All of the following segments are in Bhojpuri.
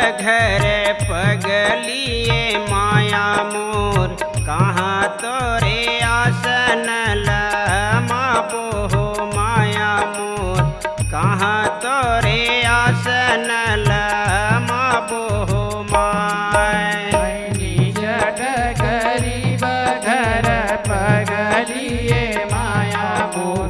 बघर पगलिए माया मोर, कहाँ तोरे आसन लमाबो हो माया मोर, कहाँ तोरे आसन लमाबो हो माय। निज डगरी बघर पगलिए माया मोर,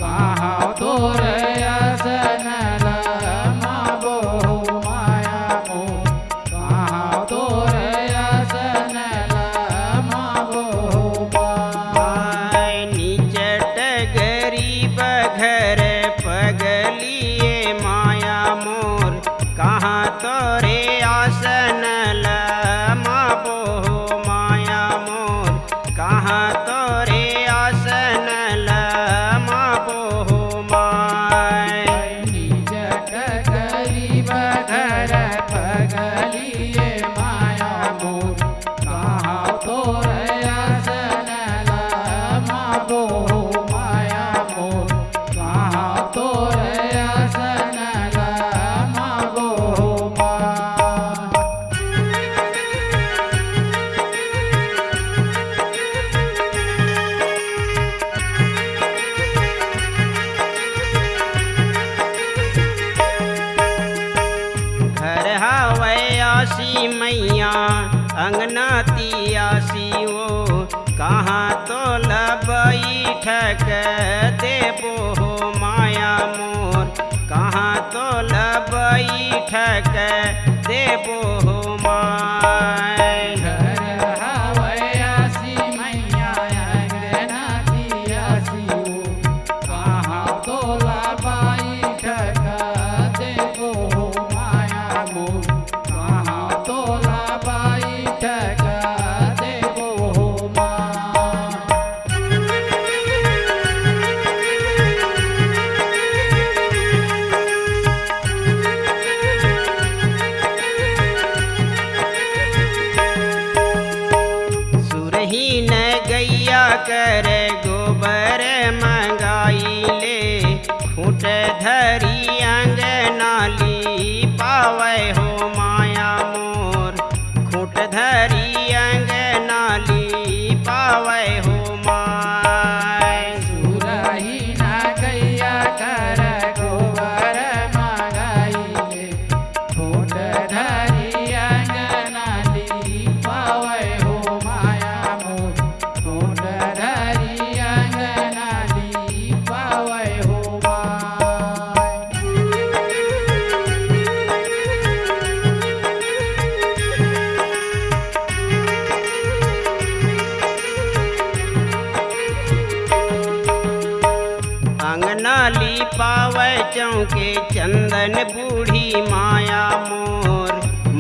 कहाँ तोरे आसन लमाबो हो माया मोर, कहाँ तोरे आसन लमाबो हो माय। निज डगरी बघर पगलिए माया मोर, कहाँ तोरे आसन लमाबो हो माया मोर, कहाँ तोरे आसन लमाबो हो माय। निज डगरी बघर पगलिए माया मोर, कहाँ तोरे आसन लमाबो हो माया मोर, कहाँ तोरे आसन लमाबो हो माय। घर हवै आसी मैया अंगना तियासी वो, कहाँ तो बैठक देबो हो माया मोर, कहाँ तो बैठक देबो हो माय। घर हवै आसी मैया अंगना तियासी वो, कहाँ तोला बैठक देबो हो माया मोर, कहाँ तोला बैठक देबो हो माय। सुरही न गैया कर गोबर मंगाई ले, फूट धरी अंगनाली पावै हो माया मोर, खूट धरी अंगनाली पावै हो माय। सुरही न गैया कर गोबर मंगाइले, फूट धरी अंगनाली पावै हो माया मोर, फूट धरी अंगनाली पावै हो माय। अंगनाली पावै चौके चंदन बूढ़ी माया मोर,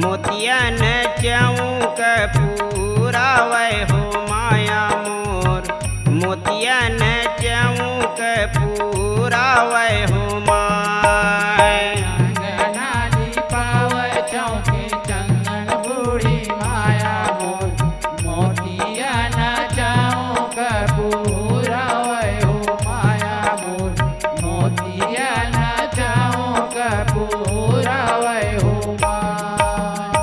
मोतियन चौक पूरावै हो माया मोर, मोतियन चौक पूरावै हो माय। अंगनाली पावै चौके चंदन बूढ़ी माया मोर, मोतियन चौक पूरावै हो माया मोर, मोतियन चौक पूरावै हो माय।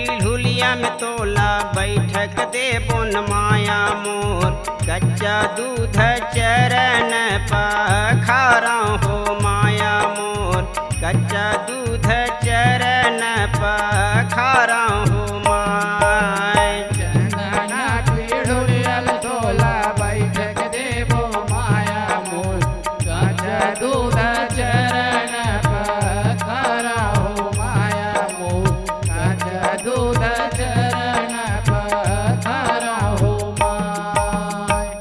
पीढ़ुलिया में तोला बैठक दे बोन माया मोर कच्चा दूध चरण पखारा हो माया मोर कच्चा दूध चरण पखारा हो माय चंदना पीढ़ुलियल तोला बैठक देबो माया मोर कच्चा दूध चरण पखारा हो माया मोर कच्चा दूध चरण पखारा हो माय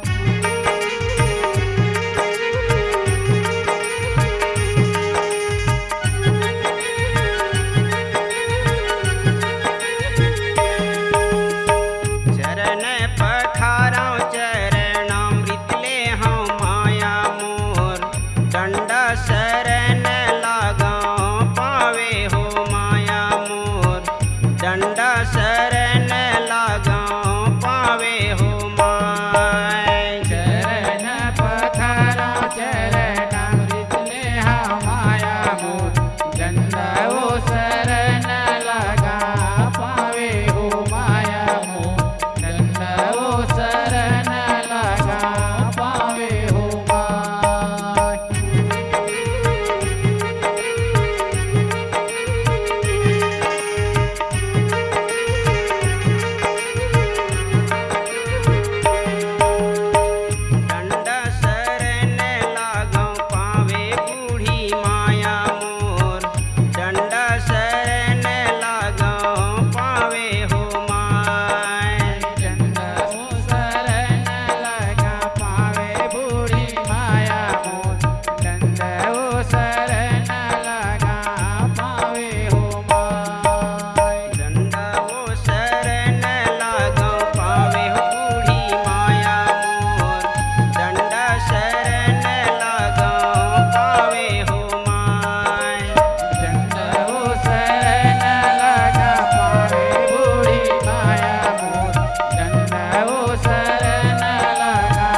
चरण पखारा चरणामृत ले हाँ माया मोर डंडा शरण लागा पावे हो माया मोर डंडा शरण लागा पावे हो माय चरण पखारा चरणामृत लेहा माया मोर दंडो शरण लगा पावे हो माया मोर दंडो शरण लगा पावे हो माय डंडा शरण लागा पावे बूढ़ी माया मोर डंडा शरण लागा पावे हो माय दंडो शरण लगा पावे बूढ़ी माया मोर दंडो शरण लगा पावे हो माय डंडा वो शरण लागा पावे हो बूढ़ी माया मोर डंडा शरण लागा पावे हो माय दंडो शरण लगा पावे बूढ़ी माया मोर दंडो शरण लगा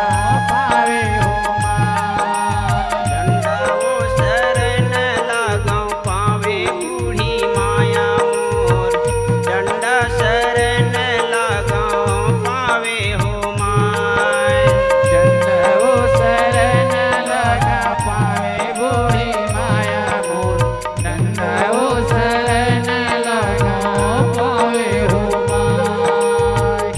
पावे हो माय डंडा वो शरण लागा पावे बूढ़ी माया मोर डंडा शरण लागा पावे हो माय दंडो शरण लगा पावे बूढ़ी माया मोर दंडो शरण लगा पावे हो माय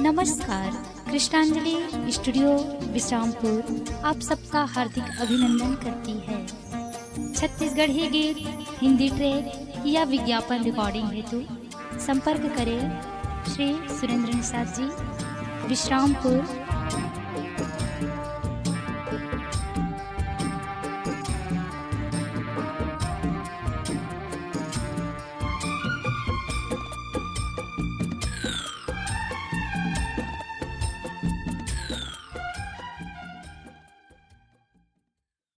नमस्कार। कृष्णांजलि स्टूडियो विश्रामपुर आप सबका हार्दिक अभिनंदन करती है। छत्तीसगढ़ी गीत, हिंदी ट्रैक या विज्ञापन रिकॉर्डिंग हेतु संपर्क करें श्री सुरेंद्र निषाद जी, विश्रामपुर,